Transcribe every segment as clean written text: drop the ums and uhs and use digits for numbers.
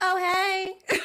Oh, hey.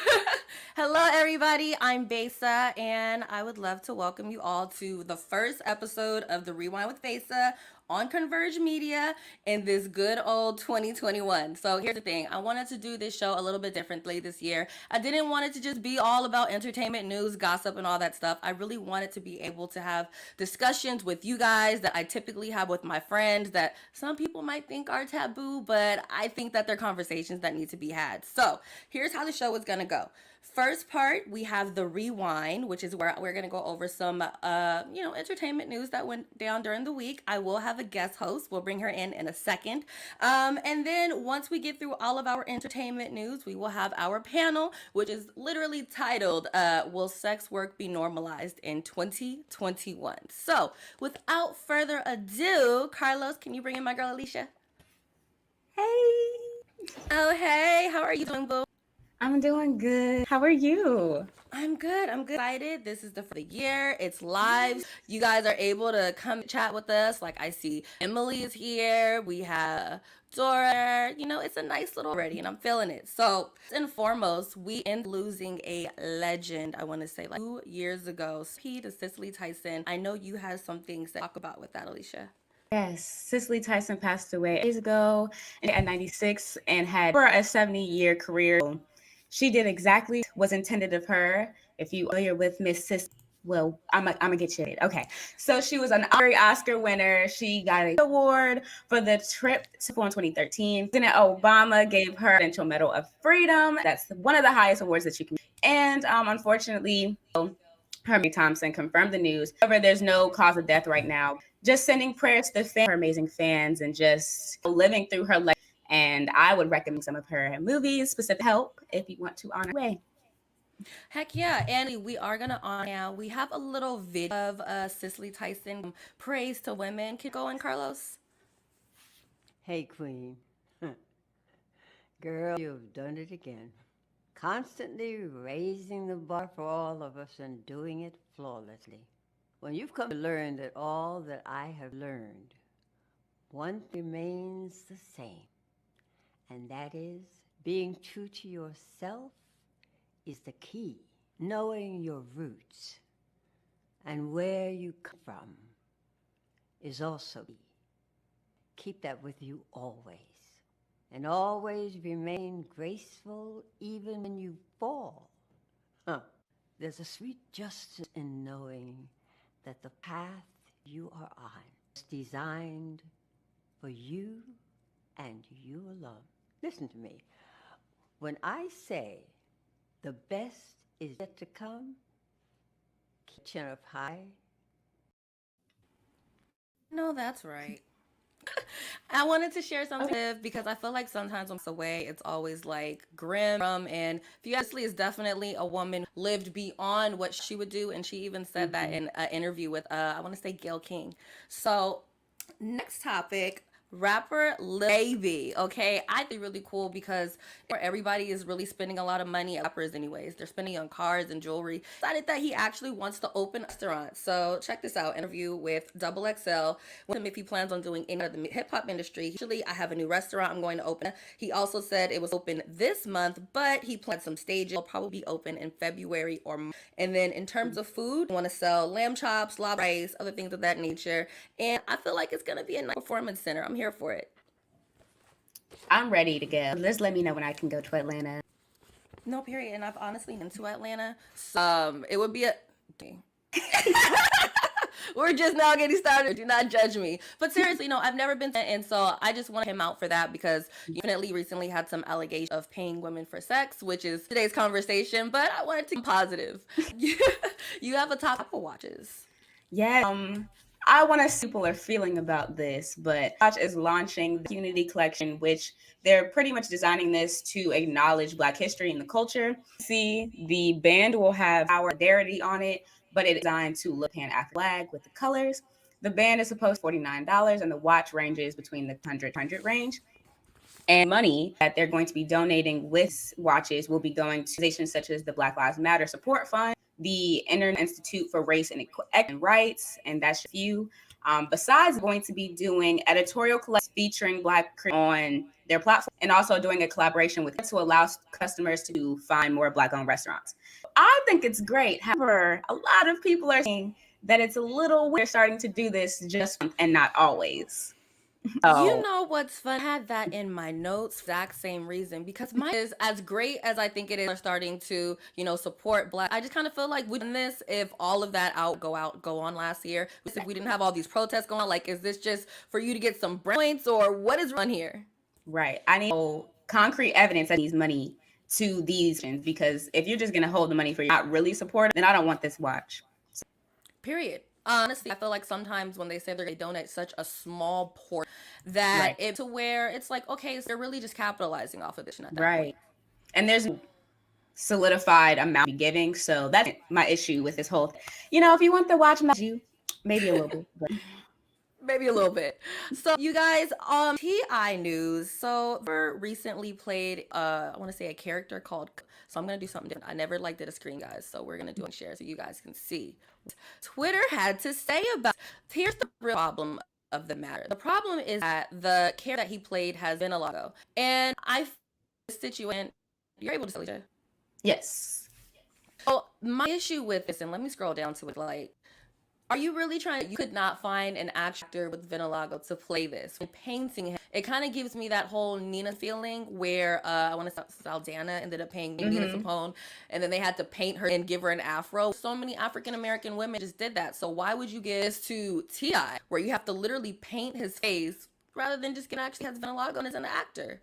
Hello, everybody. I'm Besa, and I would love to welcome you all to the first episode of the Rewind with Besa on Converge Media in this good old 2021. So here's the thing. I wanted to do this show a little bit differently this year. I didn't want it to just be all about entertainment, news, gossip, and all that stuff. I really wanted to be able to have discussions with you guys that I typically have with my friends that some people might think are taboo, but I think that they're conversations that need to be had. So here's how the show is going to go. First part, we have the rewind, which is where we're going to go over some, entertainment news that went down during the week. I will have a guest host. We'll bring her in a second. And then once we get through all of our entertainment news, we will have our panel, which is literally titled, Will Sex Work Be Normalized in 2021? So without further ado, Carlos, can you bring in my girl, Alisha? Hey, Oh, hey, how are you doing, boo? I'm doing good. How are you? I'm good. I'm good. Excited. This is the year. It's live. You guys are able to come chat with us. Like I see Emily is here. We have Dora. It's a nice little already, and I'm feeling it. So, first and foremost, we end losing a legend. I want to say like 2 years ago. P to Cicely Tyson. I know you had some things to talk about with that, Alicia. Yes, Cicely Tyson passed away days ago at 96 and had for a 70-year career. She did exactly what was intended of her. If you are familiar with Miss Sis, well, I'm gonna get you. Okay, so she was an honorary Oscar winner. She got an award for the trip to in 2013. President Obama gave her Presidential Medal of Freedom. That's one of the highest awards that you can. And unfortunately, Hermie Thompson confirmed the news. However, there's no cause of death right now. Just sending prayers to her amazing fans and just living through her life. And I would recommend some of her movies, specific help, if you want to honor her way. Heck yeah, and we are gonna on now. We have a little video of Cicely Tyson praise to women. Can you go in, Carlos? Hey, Queen. Girl, you've done it again. Constantly raising the bar for all of us and doing it flawlessly. When you've come to learn that all that I have learned, one remains the same, and that is being true to yourself is the key. Knowing your roots and where you come from is also key. Keep that with you always. And always remain graceful even when you fall. There's a sweet justice in knowing that the path you are on is designed for you and you alone. Listen to me. When I say the best is yet to come, keep chin up high. No, that's right. I wanted to share something because I feel like sometimes when it's away, it's always like grim. And Fiercely is definitely a woman lived beyond what she would do, and she even said that in an interview with I want to say Gail King. So next topic. Rapper Lil Baby, okay? I think really cool because everybody is really spending a lot of money at rappers anyways. They're spending on cars and jewelry. Decided that he actually wants to open a restaurant. So check this out, interview with Double XL with him if he plans on doing any of the hip hop industry. Actually, I have a new restaurant I'm going to open. He also said it was open this month, but he planned some stages. It'll probably be open in February or March. And then in terms of food, I want to sell lamb chops, lobster rice, other things of that nature. And I feel like it's going to be a nice performance center. I'm here for it. I'm ready to go. Just let me know when I can go to Atlanta. No, period. And I've honestly been to Atlanta. So, it would be a. We're just now getting started. Do not judge me. But seriously, no, I've never been to, and so I just want him out for that because you definitely recently had some allegations of paying women for sex, which is today's conversation. But I wanted to be positive. You have a top Apple Watches. Yeah. I want to see people are feeling about this, but Watch is launching the Unity Collection, which they're pretty much designing this to acknowledge Black history and the culture. See, the band will have our solidarity on it, but it's designed to look Pan-African flag with the colors. The band is supposed to $49, and the watch ranges between the 100 range. And money that they're going to be donating with watches will be going to organizations such as the Black Lives Matter Support Fund, the Internet Institute for Race and Rights, and that's a few. Besides going to be doing editorial collections featuring Black on their platform, and also doing a collaboration with to allow customers to find more Black-owned restaurants. I think it's great. However, a lot of people are saying that it's a little weird starting to do this just and not always. You know what's fun? I had that in my notes, exact same reason, because mine is as great as I think it is starting to, support Black. I just kind of feel like we done this if all of that go on last year. If we didn't have all these protests going on, like, is this just for you to get some points or what is on here? Right. I need concrete evidence that needs money to these, because if you're just going to hold the money for you're not really supporting, then I don't want this watch. Period. Honestly, I feel like sometimes when they say they donate such a small portion that it to where it's like, okay, so they're really just capitalizing off of this at that point. And there's solidified amount to be giving, so that's my issue with this whole thing. If you want the watch, maybe a little bit. But. Maybe a little bit. So you guys, TI news. So recently played I want to say a character called, so I'm gonna do something different. I never did a screen, guys, so we're gonna do a share so you guys can see. Twitter had to say about. Here's the real problem of the matter. The problem is that the character that he played has been a logo, and I situation. You're able to see, Alisha? Yes. So my issue with this, and let me scroll down to it, are you really trying? You could not find an actor with Vinilago to play this. When painting him, it kind of gives me that whole Nina feeling where I want to say Saldana ended up paying Nina Sapone, and then they had to paint her and give her an afro. So many African American women just did that. So why would you give this to T.I., where you have to literally paint his face rather than just actually has Vinilago as an actor?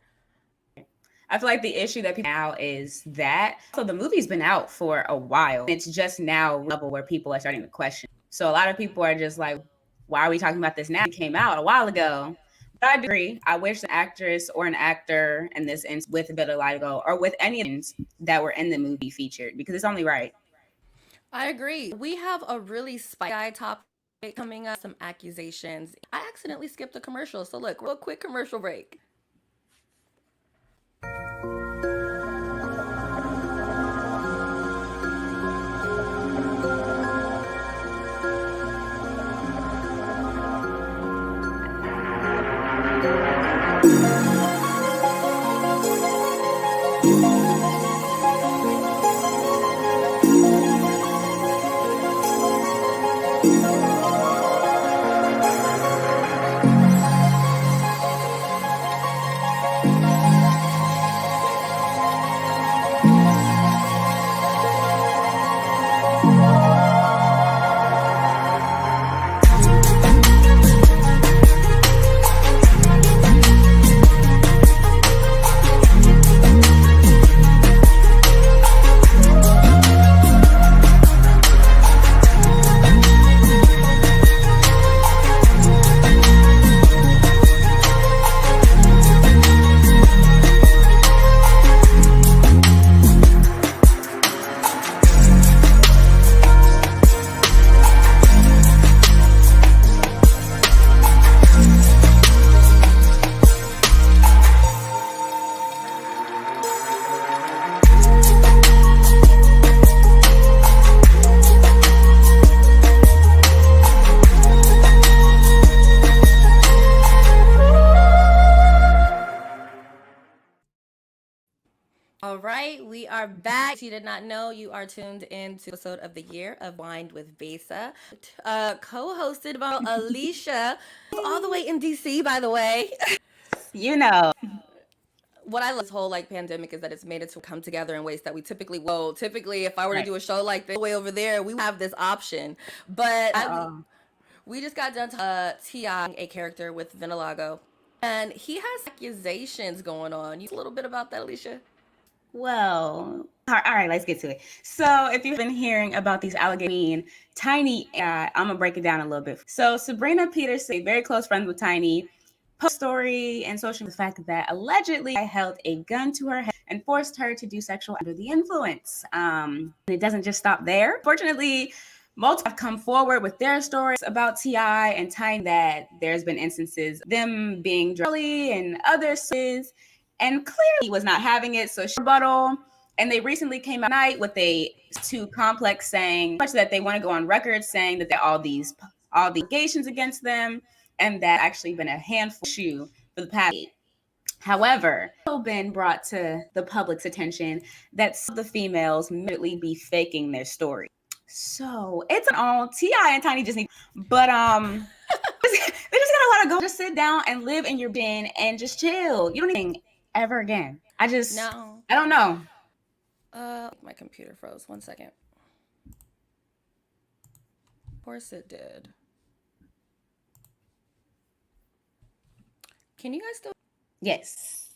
I feel like the issue that people now is that so the movie's been out for a while. It's just now level where people are starting to question. So a lot of people are just like, why are we talking about this now? It came out a while ago. But I agree. I wish an actress or an actor in this instance with vitiligo or with any of them that were in the movie featured, because it's only right. I agree. We have a really spicy topic coming up, some accusations. I accidentally skipped a commercial. So look, real quick commercial break. All right, we are back. If you did not know, you are tuned into episode of the year of Wind with Besa, co-hosted by Alisha, all the way in DC, by the way. What I love this whole pandemic is that it's made it to come together in ways that we typically will. Typically, if I were to do a show like this way over there, we would have this option. But we just got done T.I. a character with Vinilago, and he has accusations going on. You a little bit about that, Alisha? Well, all right, let's get to it. So if you've been hearing about these allegations, Tiny, I'm going to break it down a little bit. So Sabrina Peterson, very close friends with Tiny, post story and social the fact that allegedly I held a gun to her head and forced her to do sexual under the influence. And it doesn't just stop there. Fortunately, multiple have come forward with their stories about T.I. and Tiny that there's been instances of them being druggy and others. And clearly was not having it, so she rebuttal. And they recently came out night with a too complex saying much that they want to go on record saying that there are all the allegations against them, and that actually been a handful issue for the past. However, it's been brought to the public's attention that some of the females immediately be faking their story. So it's all T.I. and Tiny just need, but they just gotta let it go. Just sit down and live in your bin and just chill. You don't need anything ever again. I don't know. My computer froze. 1 second. Of course it did. Can you guys still? Yes.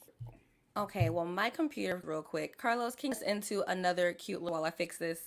Okay, well, my computer, real quick. Carlos, can you get us into another cute little while I fix this?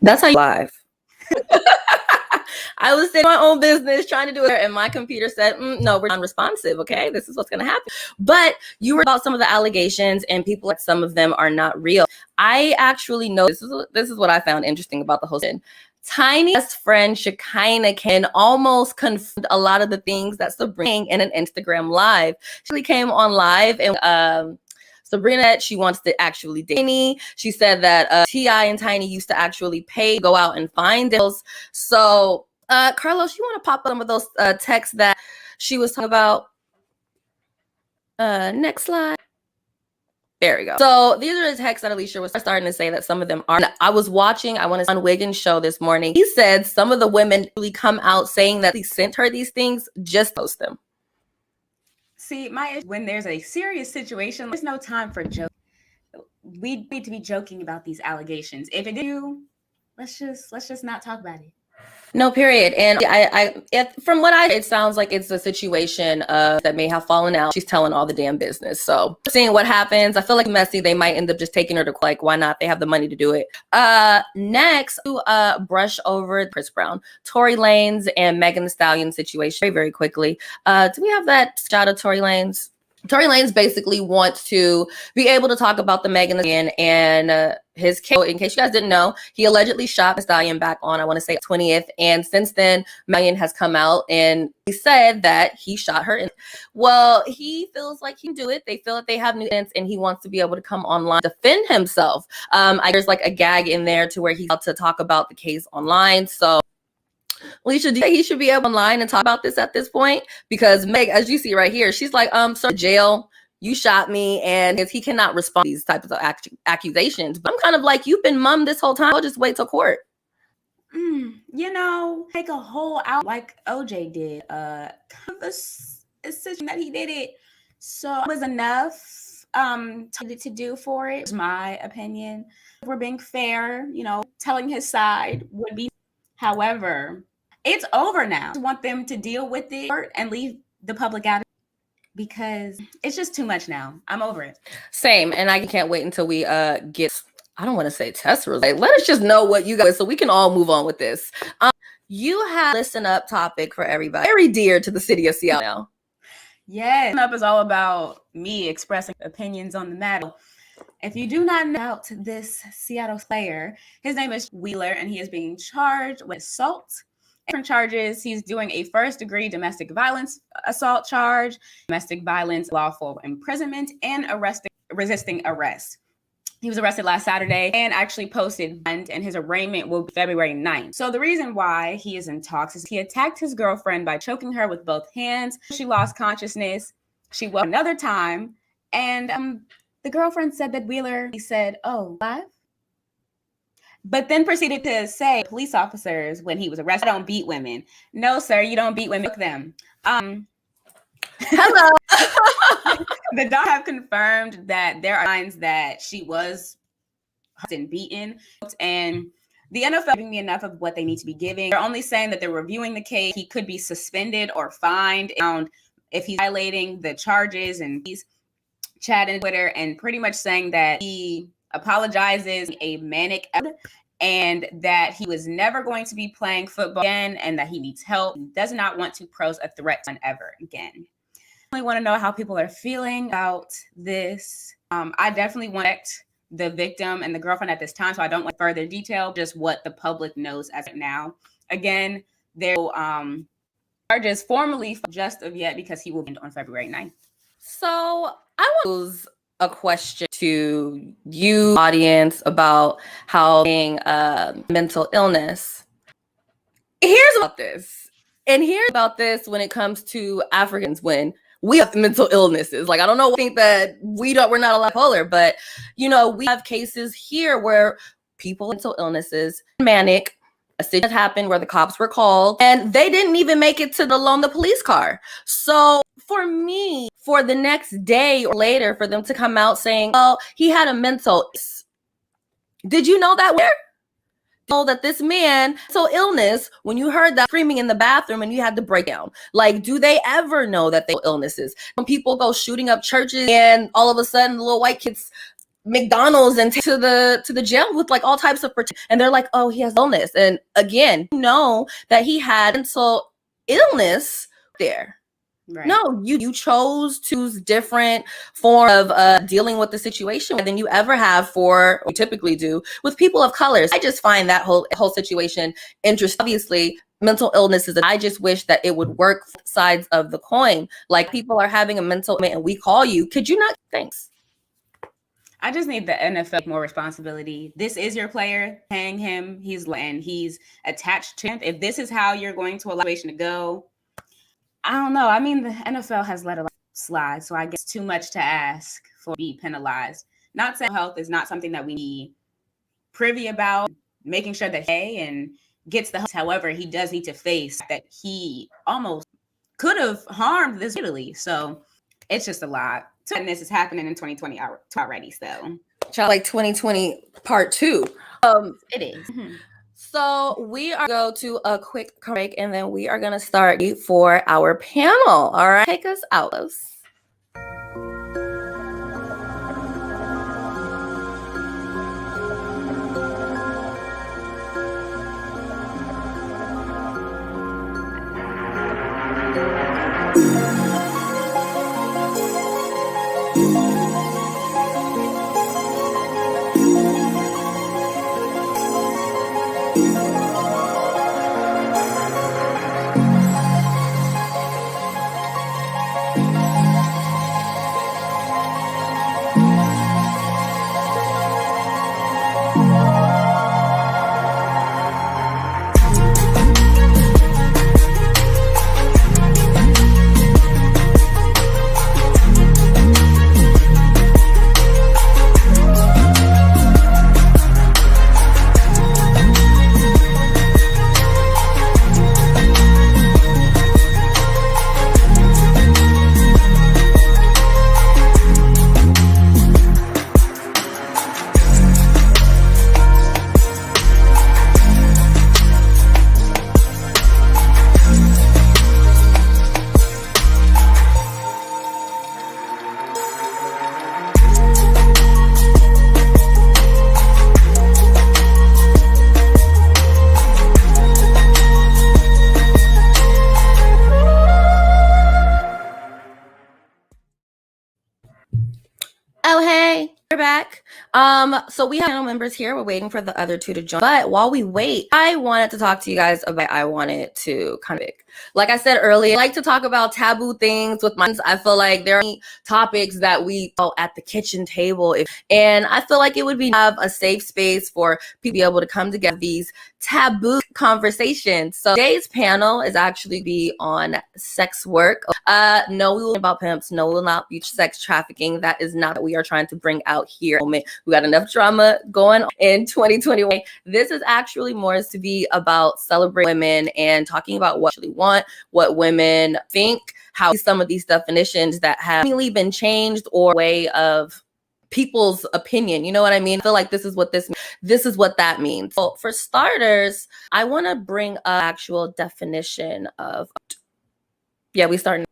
That's how you live. I was in my own business trying to do it, and my computer said, no, we're unresponsive, okay? This is what's going to happen. But you were about some of the allegations, and people, like, some of them are not real. I actually know, this is what I found interesting about the whole thing. Tiny's best friend, Shekinah, can almost confirm a lot of the things that Sabrina in an Instagram live. She came on live, and Sabrina, she wants to actually date Tiny. She said that T.I. and Tiny used to actually pay to go out and find deals. So, Carlos, you want to pop up some of those texts that she was talking about? Next slide. There we go. So these are the texts that Alisha was starting to say that some of them are. I was watching, I want to on Wiggins' show this morning. He said some of the women really come out saying that he sent her these things, just post them. See, when there's a serious situation, there's no time for joking. We need to be joking about these allegations. If it do, let's just not talk about it. No, period. And from what it sounds like it's a situation that may have fallen out. She's telling all the damn business. So seeing what happens, I feel like messy. They might end up just taking her to like, why not? They have the money to do it. Next, to brush over Chris Brown, Tory Lanez, and Megan Thee Stallion situation very, very quickly. Do we have that shot of Tory Lanez? Tory Lanez basically wants to be able to talk about the Megan Thee Stallion and his case. In case you guys didn't know, he allegedly shot Thee Stallion back on, I want to say, 20th. And since then, Megan has come out and he said that he shot her. Well, he feels like he can do it. They feel that they have new evidence and he wants to be able to come online, defend himself. There's like a gag in there to where he's about to talk about the case online. So Alisha, do you think he should be able online and talk about this at this point? Because Meg, as you see right here, she's like, sir, jail, you shot me, and he cannot respond to these types of accusations. But I'm kind of like, you've been mum this whole time. I'll just wait till court. Take a whole hour like OJ did. Kind of a decision that he did it. So it was enough to do for it. It's my opinion. If we're being fair, telling his side would be. However, it's over now. I want them to deal with it and leave the public out because it's just too much now. I'm over it. Same. And I can't wait until we get, I don't want to say test results. Let us just know what you guys, so we can all move on with this. You have a listen up topic for everybody, very dear to the city of Seattle now. Yes. Listen up is all about me expressing opinions on the matter. If you do not know about this Seattle player, his name is Wheeler, and he is being charged with assault Different charges. He's doing a first-degree domestic violence assault charge, domestic violence, lawful imprisonment, and resisting arrest. He was arrested last Saturday and actually posted, and his arraignment will be February 9th. So the reason why he is in talks is he attacked his girlfriend by choking her with both hands. She lost consciousness. She woke another time, and the girlfriend said that he said, "Oh, live?" But then proceeded to say, police officers, when he was arrested, "I don't beat women." No, sir, you don't beat women. Fuck them. Hello. The doc have confirmed that there are signs that she was beaten, and the NFL giving me enough of what they need to be giving. They're only saying that they're reviewing the case. He could be suspended or fined if he's violating the charges, and he's chatting Twitter and pretty much saying that he apologizes a manic and that he was never going to be playing football again and that he needs help. He does not want to pose a threat to ever again. I want to know how people are feeling about this. I definitely want the victim and the girlfriend at this time, so I don't want further detail, just what the public knows as of now. Again, there will charges formally just of yet because he will end on February 9th. So I want to pose a question to you, audience, about how being mental illness. Here's about this. And here's about this when it comes to Africans when we have mental illnesses. Like, I don't know, I think that we're not allowed polar, but we have cases here where people with mental illnesses, manic, a situation happened where the cops were called and they didn't even make it to the police car. So for me, for the next day or later, for them to come out saying, "Oh, he had a mental," did you know that? Know that this man, mental illness, when you heard that screaming in the bathroom and you had to break down, like, do they ever know that they have illnesses? When people go shooting up churches and all of a sudden the little white kids McDonald's and to the jail with like all types of and they're like, "Oh, he has illness." And again, that he had mental illness there. Right. No, you chose to use different form of dealing with the situation than you ever have or typically do with people of colors. I just find that whole situation interesting. Obviously, mental illness I just wish that it would work sides of the coin. Like, people are having a mental and we call you. Could you not? Thanks. I just need the NFL more responsibility. This is your player, paying him. He's attached to him. If this is how you're going to allow situation to go, I don't know. I mean, the NFL has let a lot slide, so I guess it's too much to ask for be penalized. Not saying health is not something that we need privy about, making sure that and gets the help. However, he does need to face that he almost could have harmed this Italy. So it's just a lot. And this is happening in 2020 already. So, like 2020 part 2. It is. Mm-hmm. So we are going to go to a quick break and then we are going to start for our panel. All right, take us out. We're back. So we have panel members here. We're waiting for the other two to join. But while we wait, I wanted to talk to you guys about. I wanted to kind of, like I said earlier, I like to talk about taboo things with my. I feel like there are topics that we go at the kitchen table, and I feel like it would be have a safe space for people to be able to come together these taboo conversations. So today's panel is actually be on sex work. No, we will about pimps. No, we will not be sex trafficking. That is not what we are trying to bring out here. We got enough drama going on in 2021. This is actually more to be about celebrating women and talking about what we want, what women think, how some of these definitions that have really been changed or way of people's opinion. You know what I mean? I feel like this is what that means. So for starters, I want to bring up actual definition of we start.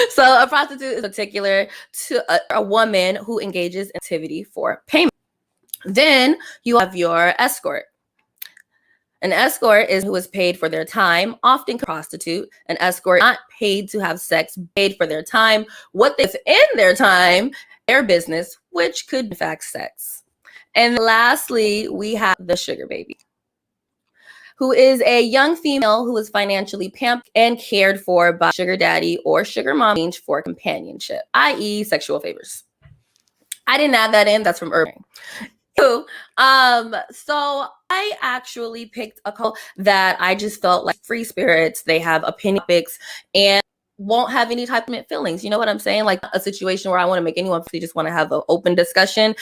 So a prostitute is particular to a woman who engages in activity for payment. Then you have your escort. An escort is who is paid for their time, often a prostitute. An escort not paid to have sex, paid for their time. What they in their time, their business, which could in fact sex. And lastly, we have the sugar baby, who is a young female who is financially pampered and cared for by sugar daddy or sugar mom for companionship, i.e. sexual favors. I didn't add that in. That's from Urban. So I actually picked a couple that I just felt like free spirits. They have opinion topics and won't have any type of feelings. You know what I'm saying? Like a situation where I want to make anyone just want to have an open discussion.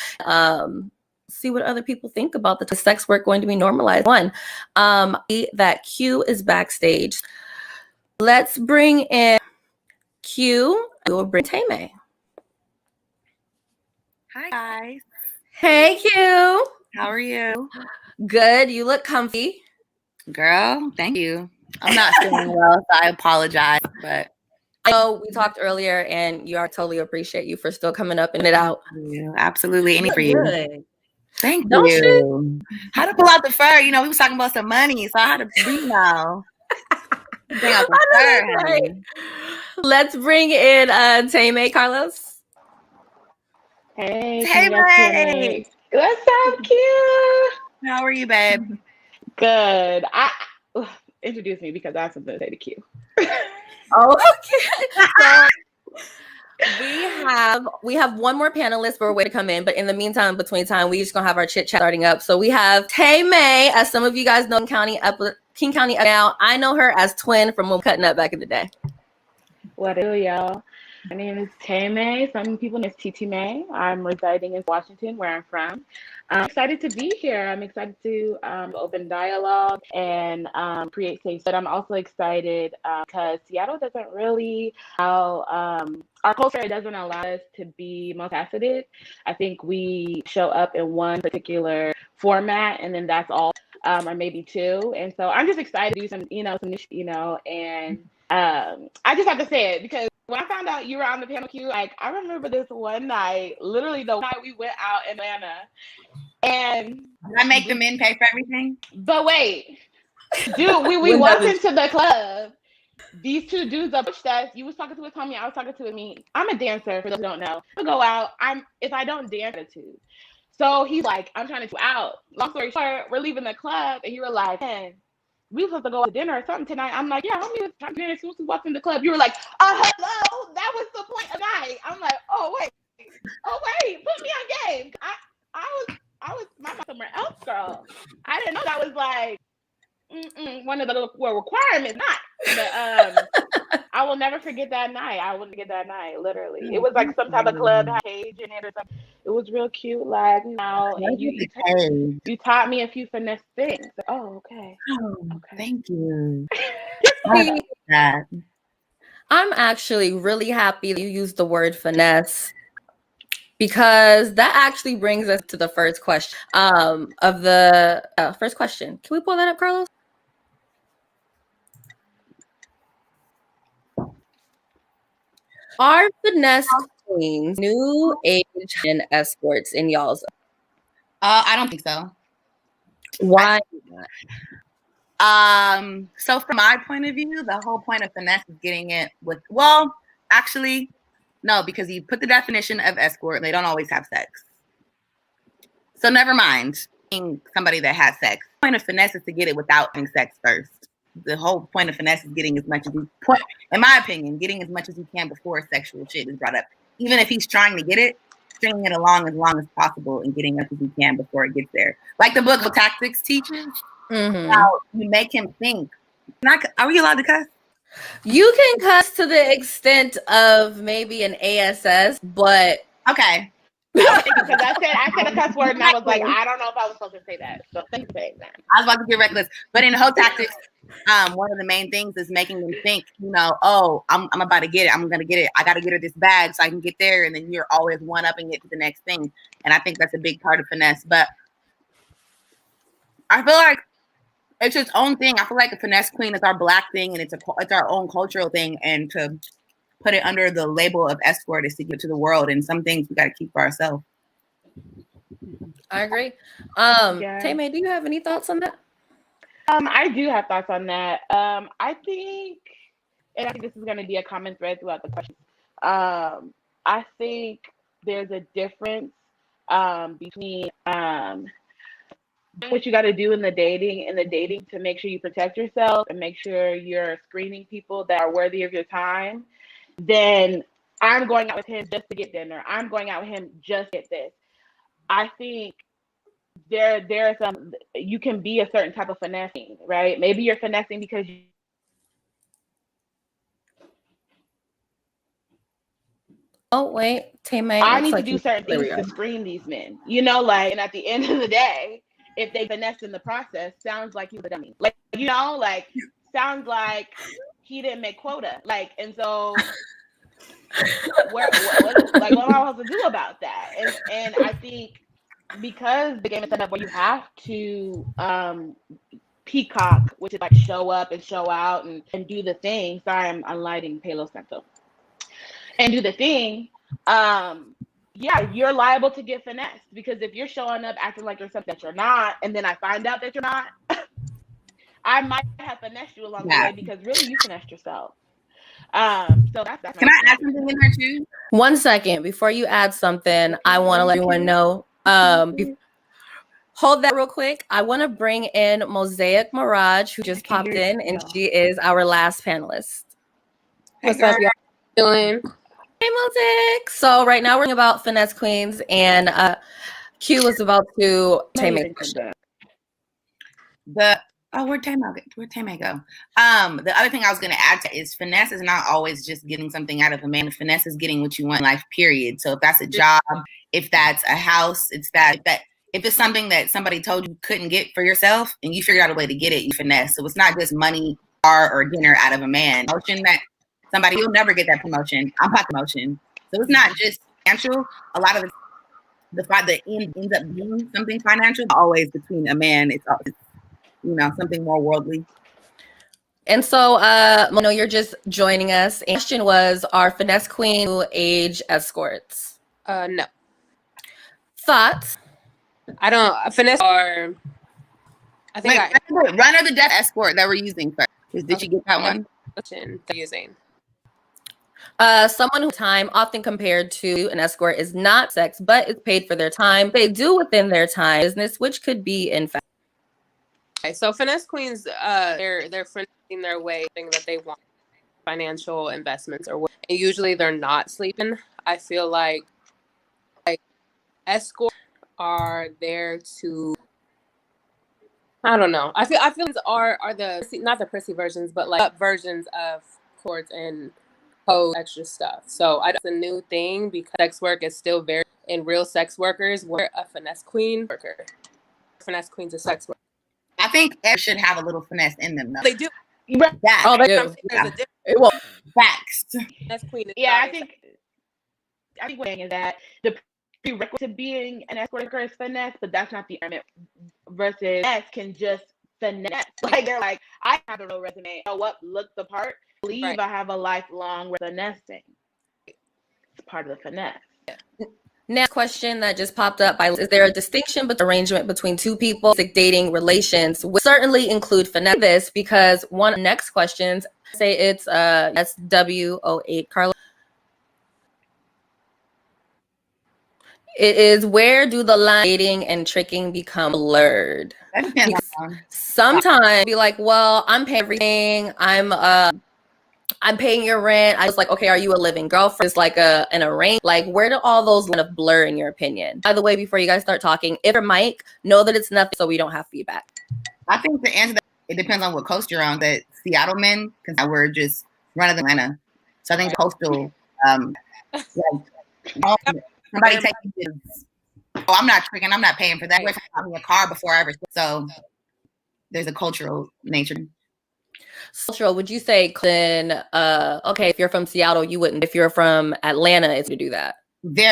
See what other people think about the sex work going to be normalized. One, that Q is backstage. Let's bring in Q. We will bring Teme. Hi guys. Hey Q. How are you? Good. You look comfy. Girl, thank you. I'm not feeling well, so I apologize. But I know we talked earlier and I totally appreciate you for still coming up and it out. Absolutely. Any for you. Good. Thank Don't you. How to pull out the fur? You know, we was talking about some money, so I had to bring out the fur. Right. Let's bring in Teme Carlos. Hey, Teme. What's up, cute? How are you, babe? Good. Introduce me because I have something to say to Q. Oh, okay. So we have one more panelist for a way to come in, but in the meantime, between time, we just gonna have our chit chat starting up. So we have Teme, as some of you guys know, King County. Now I know her as Twin from when cutting up back in the day. What do y'all? My name is Teme. Some people know me as TT May. I'm residing in Washington, where I'm from. I'm excited to be here. I'm excited to open dialogue and create space. But I'm also excited because Seattle doesn't really our culture doesn't allow us to be multifaceted. I think we show up in one particular format, and then that's all, or maybe two. And so I'm just excited to do some new, and I just have to say it because when I found out you were on the panel, Q, like I remember this one night, literally the night we went out in Atlanta, and did I make the men pay for everything? But wait, dude, we walked into the club. These two dudes approached us. You was talking to his homie, I was talking to me. I'm a dancer, for those who don't know. I go out. If I don't dance, attitude. So he's like, I'm trying to go out. Long story short, we're leaving the club, and you were like, man, we were supposed to go to dinner or something tonight. I'm like, yeah, homie was trying to dinner as soon as we walked in the club. You were like, hello, that was the point of the night. I'm like, oh wait, put me on game. I was somewhere else, girl. I didn't know that was like one of the requirements, not. But I will never forget that night. Literally. It was like some type of club page in it or something. It was real cute, like, and you taught me a few finesse things. Oh, okay. Okay. Thank you. I'm actually really happy that you used the word finesse, because that actually brings us to the first question of the first question. Can we pull that up, Carlos? Are finesse queens new age and escorts in y'all's? I don't think so. Why not? So from my point of view, the whole point of finesse is getting it with, well, actually, no, because you put the definition of escort, they don't always have sex. So never mind being somebody that has sex. The point of finesse is to get it without having sex first. The whole point of finesse is getting as much as you can, in my opinion, getting as much as you can before sexual shit is brought up. Even if he's trying to get it, stringing it along as possible and getting as much as you can before it gets there. Like the book of tactics teaches, how you make him think. Are we allowed to cuss? You can cuss to the extent of maybe an ASS, but okay. Because I said a cuss word and I was like, I don't know if I was supposed to say that. So thanks for saying that. I was about to get reckless, but in Hoe Tactics, one of the main things is making them think, oh, I'm about to get it. I'm gonna get it. I got to get her this bag so I can get there, and then you're always one-upping it to the next thing. And I think that's a big part of finesse. But I feel like it's its own thing. I feel like a finesse queen is our Black thing, and it's our own cultural thing. And to put it under the label of escort is to give to the world. And some things we got to keep for ourselves. I agree. Teme, do you have any thoughts on that? I do have thoughts on that. I think this is going to be a common thread throughout the questions. I think there's a difference between what you got to do in the dating to make sure you protect yourself and make sure you're screening people that are worthy of your time. Then I'm going out with him just to get dinner. I'm going out with him just to get this. I think there's you can be a certain type of finessing, right? Maybe you're finessing because oh wait, Teme, I need to do certain things to screen these men, and at the end of the day, if they finesse in the process, sounds like he was a dummy, sounds like he didn't make quota, and so what am I supposed to do about that? And I think because the game is set up where you have to peacock, which is like show up and show out and do the thing. Sorry, I'm lighting Palo Santo. And do the thing. You're liable to get finessed because if you're showing up acting like you're something that you're not, and then I find out that you're not, I might have finessed you along the way because really you finessed yourself. So that's Can I add something in there too? 1 second before you add something. I want to let everyone know. Hold that real quick. I want to bring in Mosaic Mirage, who just popped in, and she is our last panelist. What's up, y'all? Doing? Hey, Mosaic. So right now we're talking about finesse queens, and Q was about to Teme. Where'd Teme go? The other thing I was going to add to is finesse is not always just getting something out of a man. Finesse is getting what you want in life, period. So if that's a job, if that's a house, it's that if it's something that somebody told you couldn't get for yourself and you figured out a way to get it, you finesse. So it's not just money, car, or dinner out of a man. Promotion that somebody, you'll never get that promotion. I'm about promotion. So it's not just financial. A lot of the fact that ends up being something financial, always between a man, it's something more worldly. And so, you're just joining us. And the question was, are finesse queen new age escorts? No. Thoughts? I don't finesse or I think run or the death escort that we're using first. Did you get that one? They're using. Someone whose time often compared to an escort is not sex, but it's paid for their time. They do within their time business, which could be in fact. Okay, so finesse queens, they're finessing their way, thing that they want, financial investments or what. And usually they're not sleeping. I feel like escorts are there to. I don't know. I feel are the not the prissy versions, but like up versions of courts and hoes extra stuff. So it's a new thing because sex work is still very in real sex workers. We're a finesse queen worker. Finesse queens are sex workers. I think everyone should have a little finesse in them, though. They do. Facts. Oh, they do. There's a difference. Well, facts. Finesse queen. I think what I'm saying is that the prerequisite to being an escort worker is finesse, but that's not the argument. Versus finesse can just finesse. Like they're like, I have a real resume. You know what? Look the part. Believe right. I have a lifelong with finessing. It's part of the finesse. Next question that just popped up is there a distinction between arrangement between two people, dating relations, which certainly include finesse this because one next questions say it's SW08 Carla. It is, where do the line dating and tricking become blurred? That depends on. Sometimes be like, well, I'm paying everything. I'm paying your rent. I was like, okay, are you a living girlfriend? It's like an arrange. Like, where do all those kind of blur in your opinion? By the way, before you guys start talking, if your mic, know that it's nothing, so we don't have feedback. I think the answer that it depends on what coast you're on. That Seattle men, because we're just run of the Atlanta. So I think coastal, like, somebody taking this. Oh, I'm not tricking. I'm not paying for that. I bought me a car before I ever. So there's a cultural nature. Cultural, would you say then, okay, if you're from Seattle, you wouldn't. If you're from Atlanta, it's to do that. There.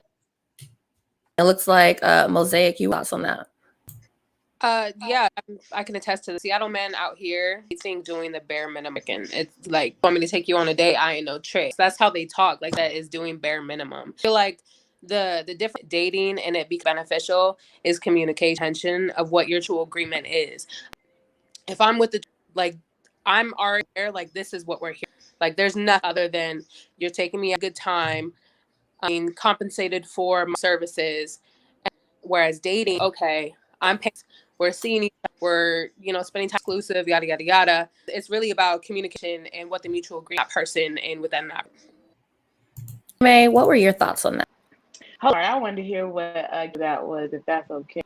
It looks like Mosaic, you thoughts on that? Yeah, I can attest to the Seattle men out here. I think doing the bare minimum. It's like, want me to take you on a date? I ain't no trick. That's how they talk. Like, that is doing bare minimum. I feel like the different dating and it be beneficial is communication of what your true agreement is. If I'm with I'm already there, like, this is what we're here. Like, there's nothing other than you're taking me a good time, compensated for my services. Whereas dating, okay, I'm paying, we're seeing each other, we're, spending time exclusive, yada, yada, yada. It's really about communication and what the mutual agreement person and with that matter. May, what were your thoughts on that? Hold on, I wanted to hear what that was, if that's okay.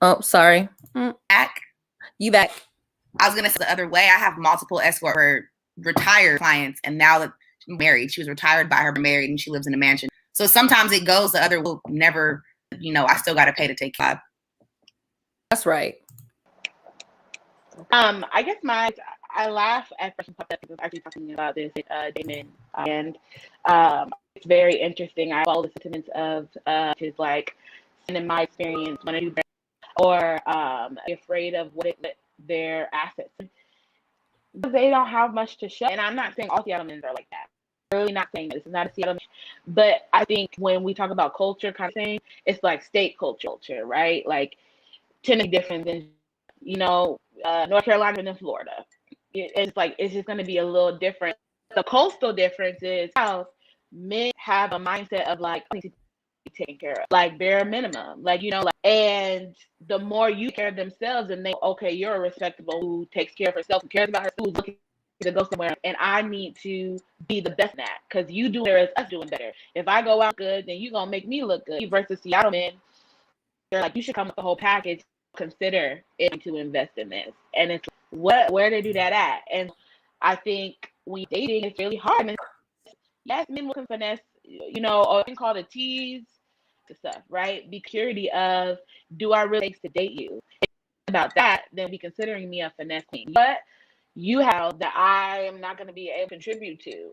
Oh, sorry. Back. You back. I was going to say the other way. I have multiple escort for retired clients, and now that she's married, she was retired by her married, and she lives in a mansion. So sometimes it goes the other way. Never, I still got to pay to take care of. That's right. I guess I laugh at first because I was actually talking about this Damon, and it's very interesting. I follow the sentiments of his, like, in my experience, want to do better, or afraid of what their assets, because they don't have much to show. And I'm not saying all Seattle men are like that. I'm really not saying this is not a Seattle, but I think when we talk about culture kind of thing, it's like state culture, right? Like, tend to be different than North Carolina and then Florida. It's just going to be a little different. The coastal difference is how men have a mindset of like, I need to be taken care of, like bare minimum, and the more you care of themselves and they, okay, you're a respectable who takes care of herself, who cares about her, who's looking to go somewhere, and I need to be the best in that because you do better as us doing better. If I go out good, then you're gonna make me look good. Versus Seattle men, they're like, you should come with the whole package. Consider it to invest in this, and it's where they do that at. And I think when you're dating, it's really hard. And yes, men will finesse, or thing called a tease stuff, right? Be security of, do I really take to date you? If it's about that, then be considering me a finesse queen. But you have that I am not going to be able to contribute to,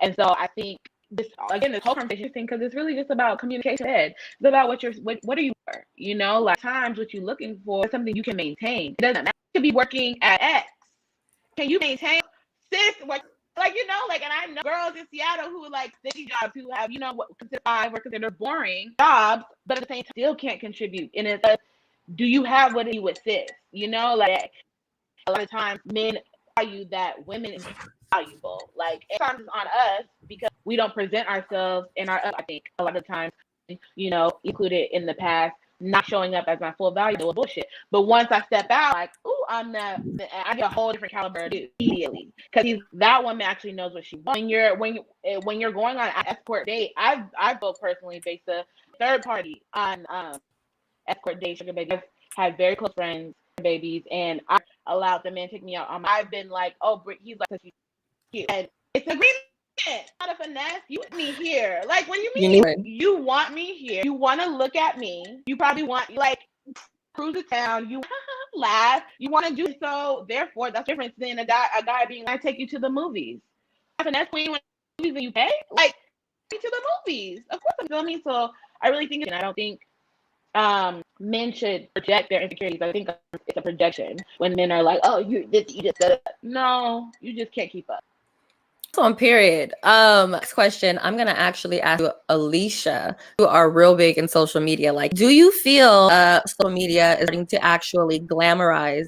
and so I think this whole conversation is because it's really just about communication. It's about what are you for? Like, times what you're looking for is something you can maintain. It doesn't matter. You could be working at X. Can you maintain, sis? And I know girls in Seattle who like city jobs, who have what considered boring jobs, but at the same time still can't contribute. And it's do you have what you would sis? Like, a lot of times men value that women is valuable. Like, sometimes it's on us because we don't present ourselves in our. I think a lot of times, included in the past, not showing up as my full value was bullshit. But once I step out, like, ooh, I'm that. I get a whole different caliber immediately because that woman actually knows what she wants. When you're going on an escort date, I've both personally based a third party on escort dates. Sugar babies. I've had very close friends, babies, and I allowed the man to take me out. I've been like, oh, he's like, because she's cute, and it's an agreement. Not a finesse. You want me here. Like, when you want me here, you want to look at me. You probably want, like, cruise to town. You laugh. You want to do so. Therefore, that's different than a guy being, I take you to the movies. A finesse queen when movies and you pay. Like, take you to the movies. Of course, I'm feeling. So I really think, and I don't think men should project their insecurities. I think it's a projection when men are like, oh, you just said it. No, you just can't keep up. On period. Next question, I'm gonna actually ask you, Alisha, who are real big in social media. Like, do you feel social media is starting to actually glamorize?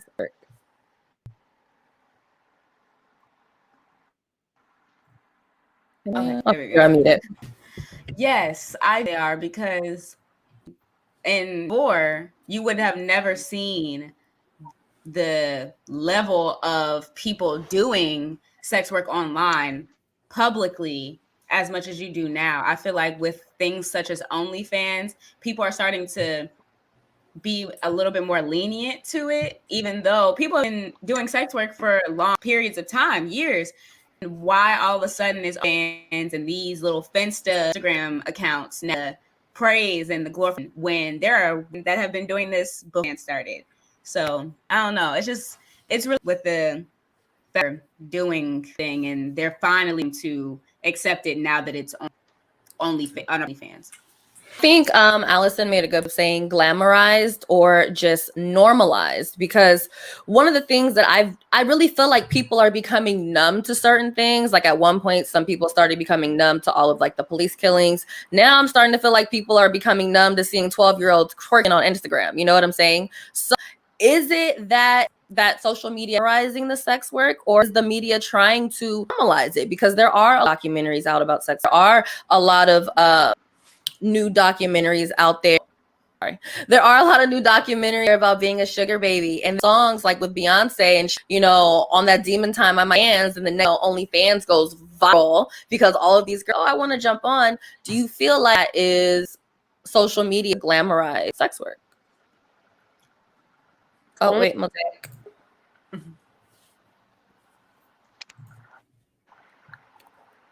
Okay, Oh, there we you're go. unmuted. Yes, they are, because in before you would have never seen the level of people doing sex work online publicly as much as you do now. I feel like with things such as OnlyFans, people are starting to be a little bit more lenient to it, even though people have been doing sex work for long periods of time, years. Why all of a sudden is fans and these little Finsta Instagram accounts now praise and the glory when there are that have been doing this before fans started? So I don't know. It's really with the doing thing, and they're finally to accept it now that it's only on OnlyFans. I think Allison made a good saying glamorized or just normalized, because one of the things that I really feel like people are becoming numb to certain things. Like at one point, some people started becoming numb to all of like the police killings. Now I'm starting to feel like people are becoming numb to seeing 12-year-olds twerking on Instagram. You know what I'm saying? So is it that social media rising the sex work, or is the media trying to normalize it? Because there are documentaries out about sex. There are a lot of new documentaries out there. There are a lot of new documentaries about being a sugar baby, and songs like with Beyonce and on that Demon Time on my hands, and the OnlyFans goes viral because all of these girls, I want to jump on. Do you feel like that is social media glamorize sex work? Oh wait, Mosaic.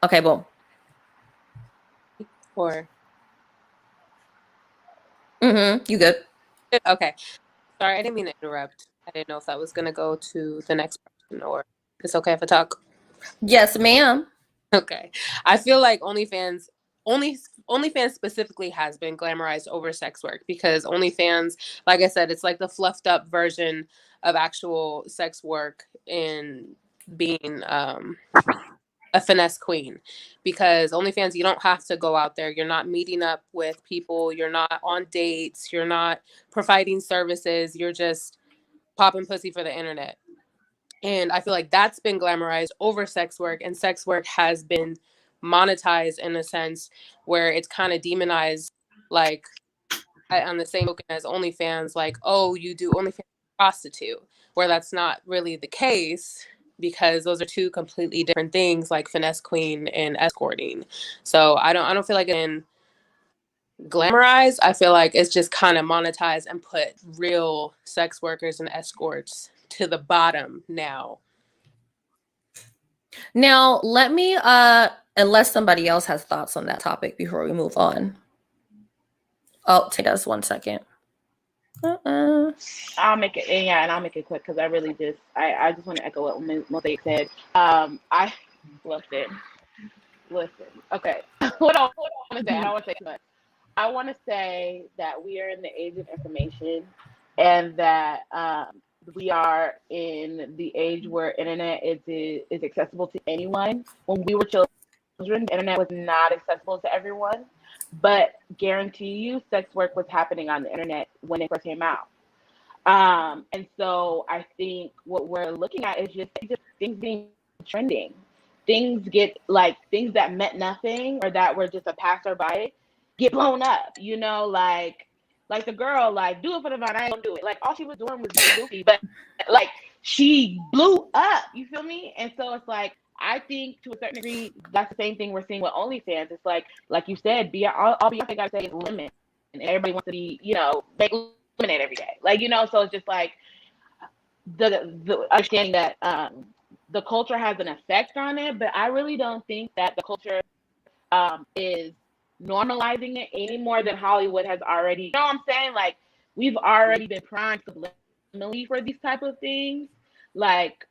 Okay, boom. Or You good? okay. Sorry, I didn't mean to interrupt. I didn't know if that was gonna go to the next person, or it's okay if I talk. Yes, ma'am. Okay. I feel like OnlyFans specifically has been glamorized over sex work, because OnlyFans, like I said, it's like the fluffed up version of actual sex work in being a finesse queen. Because OnlyFans, you don't have to go out there. You're not meeting up with people. You're not on dates. You're not providing services. You're just popping pussy for the internet. And I feel like that's been glamorized over sex work, and sex work has been monetized in a sense where it's kind of demonized, like on the same token as OnlyFans, like, oh, you do OnlyFans prostitute, where that's not really the case, because those are two completely different things, like finesse queen and escorting. So I don't feel like in glamorized. I feel like it's just kind of monetized and put real sex workers and escorts to the bottom now. Now, let me unless somebody else has thoughts on that topic before we move on. Oh, take us 1 second. I'll make it, and I'll make it quick, because I really I just want to echo what Mosaic said. I listen. Okay, what I want to say, I don't want to say too much. I want to say that we are in the age of information, and that we are in the age where internet is accessible to anyone. When we were children, the internet was not accessible to everyone, but guarantee you, sex work was happening on the internet when it first came out. And so I think what we're looking at is just things being trending. Things get like things that meant nothing or that were just a passerby get blown up, like the girl, like, do it for the vine, I ain't gonna do it. Like all she was doing was being goofy, but like she blew up, you feel me? And so it's like I think to a certain degree that's the same thing we're seeing with OnlyFans. It's like you said, all Beyonce gotta say is lemon. And everybody wants to be, make lemonade every day. So it's just like the understanding that the culture has an effect on it, but I really don't think that the culture is normalizing it any more than Hollywood has already. You know what I'm saying? Like we've already been primed subliminally for these type of things. Like